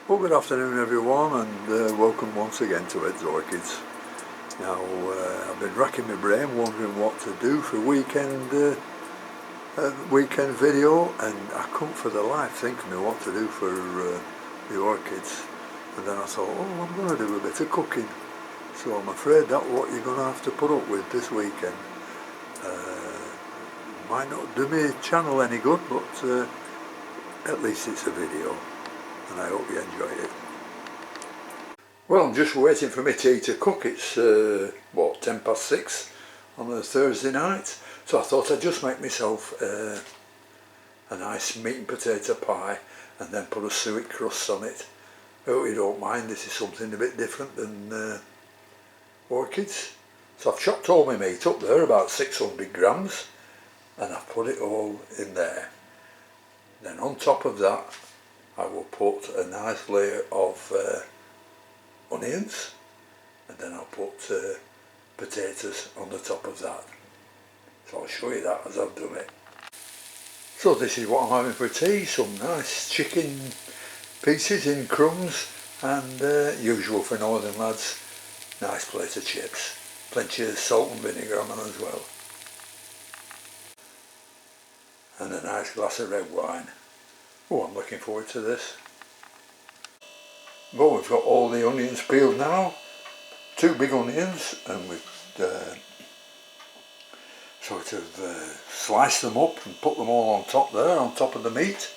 Well, good afternoon everyone, and welcome once again to Ed's Orchids. Now, I've been racking my brain wondering what to do for weekend video, and I couldn't for the life think of me what to do for the orchids. And then I thought, oh, I'm going to do a bit of cooking. So I'm afraid that's what you're going to have to put up with this weekend. Might not do my channel any good, but at least it's a video, and I hope you enjoy it. Well, I'm just waiting for my tea to cook. It's, 6:10 on a Thursday night. So I thought I'd just make myself a nice meat and potato pie and then put a suet crust on it. I hope you don't mind, this is something a bit different than orchids. So I've chopped all my meat up there, about 600 grams, and I've put it all in there. Then on top of that I will put a nice layer of onions, and then I'll put potatoes on the top of that. So I'll show you that as I've done it. So this is what I'm having for tea, some nice chicken pieces in crumbs, and usual for northern lads, nice plate of chips. Plenty of salt and vinegar on as well. And a nice glass of red wine. Oh, I'm looking forward to this. Well, we've got all the onions peeled now, 2 big onions, and we've sliced them up and put them all on top there, on top of the meat.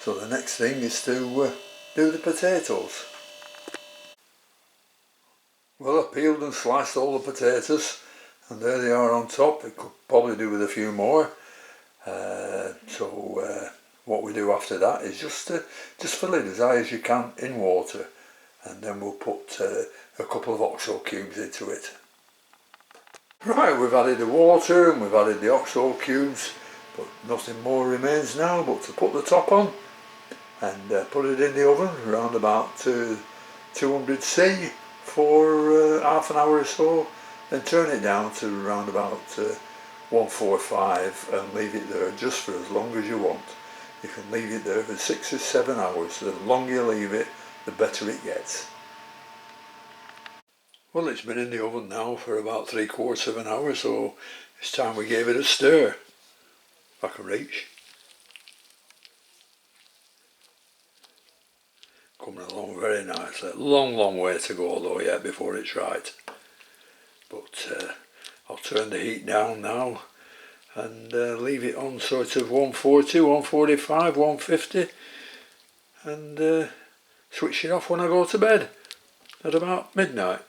So the next thing is to do the potatoes. Well, I've peeled and sliced all the potatoes, and there they are on top. I could probably do with a few more. What we do after that is just fill it as high as you can in water, and then we'll put a couple of oxo cubes into it. Right, we've added the water and we've added the oxo cubes, but nothing more remains now but to put the top on and put it in the oven around about 200°C for half an hour or so, then turn it down to around about 145 and leave it there just for as long as you want. You can leave it there for 6 or 7 hours. The longer you leave it, the better it gets. Well, it's been in the oven now for about 3/4 of an hour, so it's time we gave it a stir. If I can reach. Coming along very nicely. Long way to go though yet before it's right. But I'll turn the heat down now and leave it on sort of 140, 145, 150, and switch it off when I go to bed at about midnight.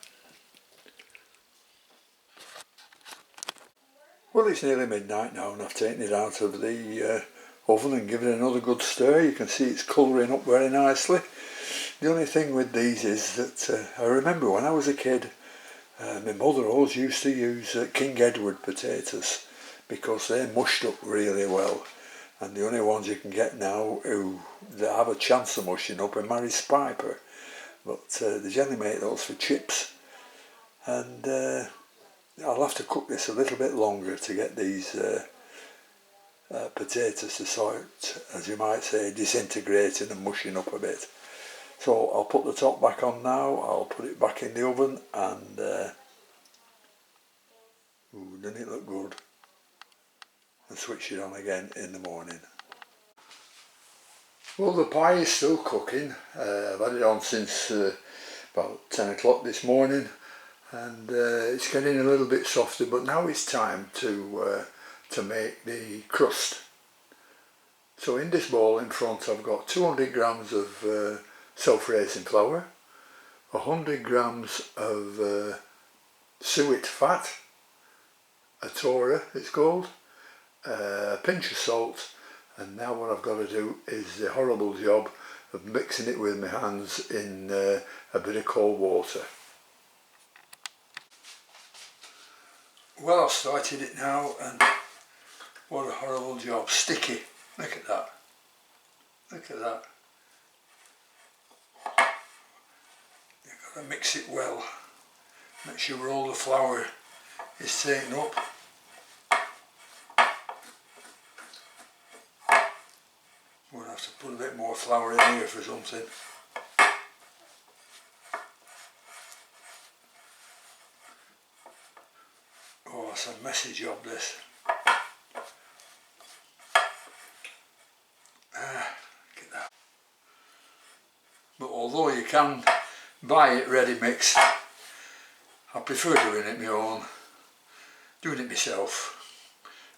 Well, it's nearly midnight now and I've taken it out of the oven and given it another good stir. You can see it's colouring up very nicely. The only thing with these is that I remember when I was a kid, my mother always used to use King Edward potatoes because they mushed up really well, and the only ones you can get now that have a chance of mushing up are Maris Piper, but they generally make those for chips, and I'll have to cook this a little bit longer to get these potatoes to sort, as you might say, disintegrating and mushing up a bit. So I'll put the top back on now, I'll put it back in the oven, and doesn't it look good? And switch it on again in the morning. Well, the pie is still cooking. I've had it on since about 10 o'clock this morning, and it's getting a little bit softer, but now it's time to make the crust. So in this bowl in front I've got 200 grams of self-raising flour, 100 grams of suet fat, a Tora it's called, a pinch of salt, and now what I've got to do is the horrible job of mixing it with my hands in a bit of cold water. Well, I've started it now, and what a horrible job. Sticky. Look at that. Look at that. You've got to mix it well. Make sure all the flour is taken up. We'll have to put a bit more flour in here for something. That's a messy job, this. Get that. But although you can buy it ready mixed, I prefer doing it my own, doing it myself.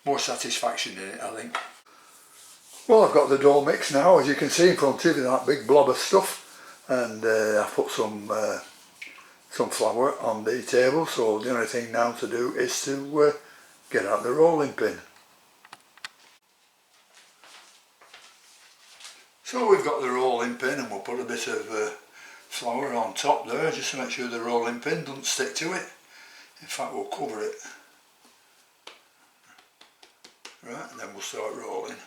More satisfaction in it, I think. Well, I've got the dough mix now, as you can see in front of you, that big blob of stuff, and I've put some flour on the table, so the only thing now to do is to get out the rolling pin. So we've got the rolling pin, and we'll put a bit of flour on top there just to make sure the rolling pin doesn't stick to it. In fact, we'll cover it. Right, and then we'll start rolling.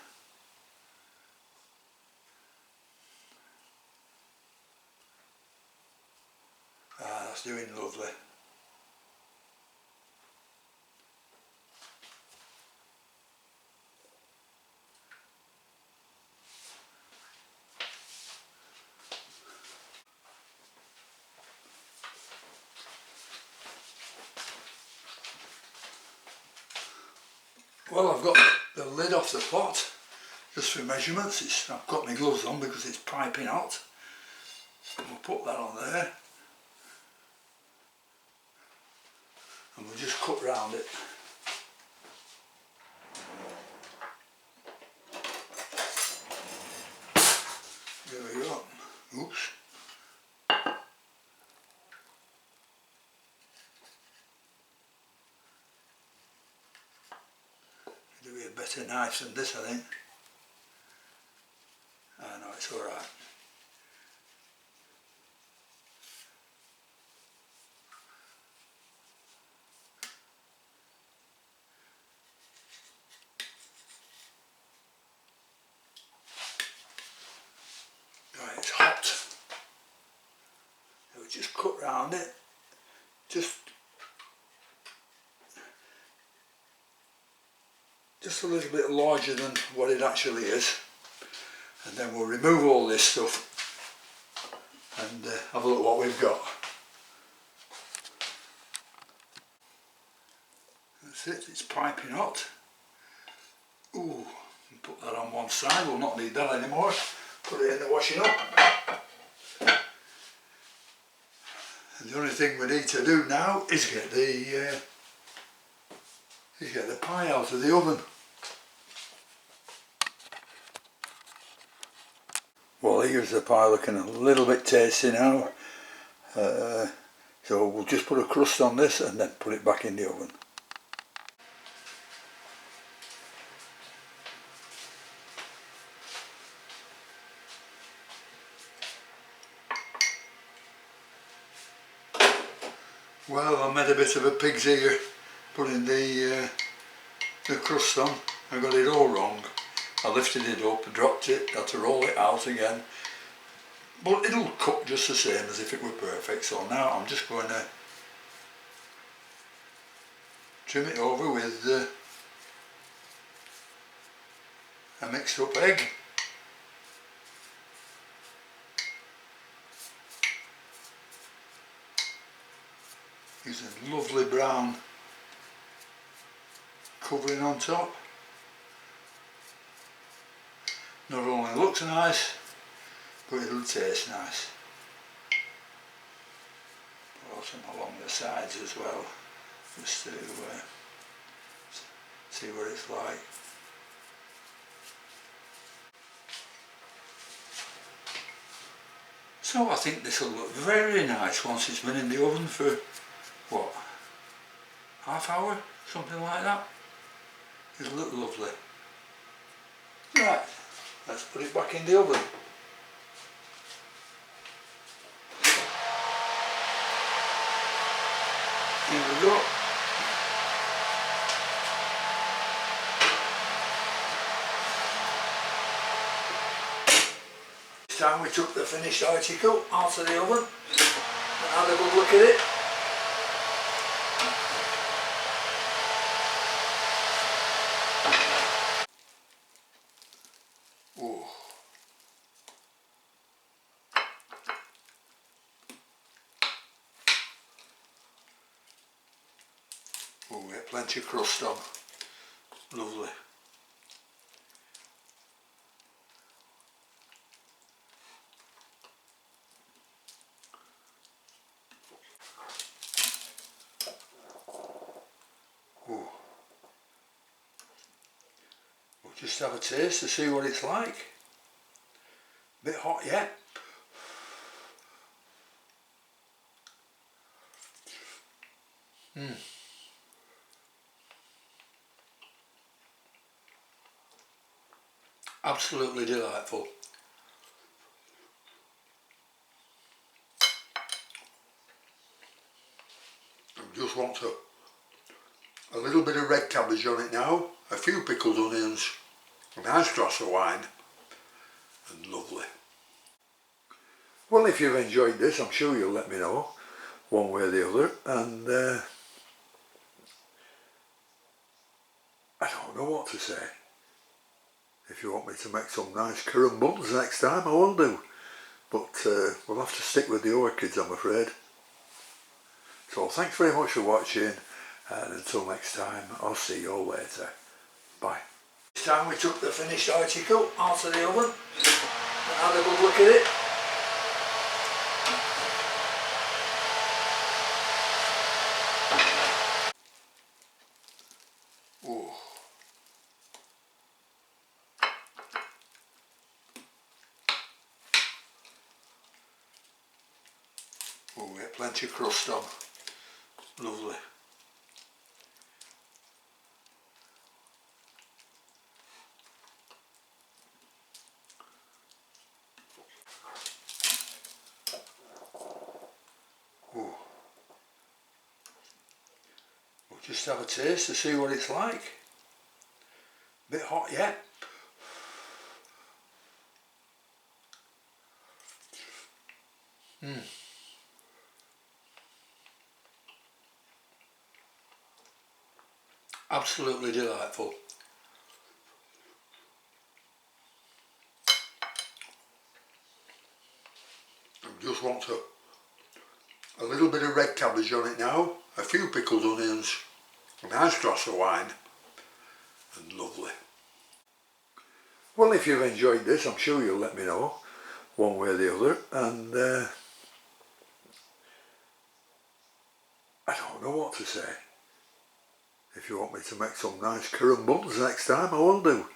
Ah, that's doing lovely. Well, I've got the lid off the pot just for measurements. I've got my gloves on because it's piping hot. We'll put that on there and we'll just cut round it. There we go. Oops. Do a better knife than this, I think. I know, it's alright. Right, it's hot. So we just cut round it. Just a little bit larger than what it actually is, and then we'll remove all this stuff and have a look what we've got. That's it, it's piping hot. Ooh, put that on one side, we'll not need that anymore. Put it in the washing up. And the only thing we need to do now is get the pie out of the oven. Well, here's the pie looking a little bit tasty now. So we'll just put a crust on this and then put it back in the oven. Well, I made a bit of a pig's ear putting the crust on. I got it all wrong. I lifted it up, dropped it, had to roll it out again. But it'll cook just the same as if it were perfect. So now I'm just going to trim it over with a mixed up egg. Using lovely brown covering on top. Not only looks nice, but it'll taste nice. Put some along the sides as well, just to see what it's like. So I think this will look very nice once it's been in the oven for, what, half hour, something like that. It'll look lovely. Right, let's put it back in the oven. Here we go. This time we took the finished article out of the oven and had a good look at it. Ooh. We'll get plenty of crust on. Lovely. Ooh. We'll just have a taste to see what it's like. Bit hot yet. Absolutely delightful. I just want a little bit of red cabbage on it now, a few pickled onions, a nice glass of wine, and lovely. Well, if you've enjoyed this, I'm sure you'll let me know one way or the other, and I don't know what to say. If you want me to make some nice currant buns next time, I will do, but we'll have to stick with the orchids, I'm afraid. So thanks very much for watching, and until next time, I'll see you all later. Bye. This time we took the finished article out of the oven and had a good look at it. Ooh. We'll get plenty of crust on. Lovely. Ooh. We'll just have a taste to see what it's like. Bit hot yet. Absolutely delightful. I just want a little bit of red cabbage on it now, a few pickled onions, a nice glass of wine, and lovely. Well, if you've enjoyed this, I'm sure you'll let me know one way or the other, and I don't know what to say. If you want me to make some nice currant buns next time, I will do,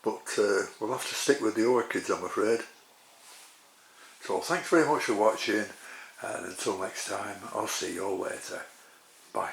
but we'll have to stick with the orchids, I'm afraid. So thanks very much for watching, and until next time, I'll see you all later. Bye.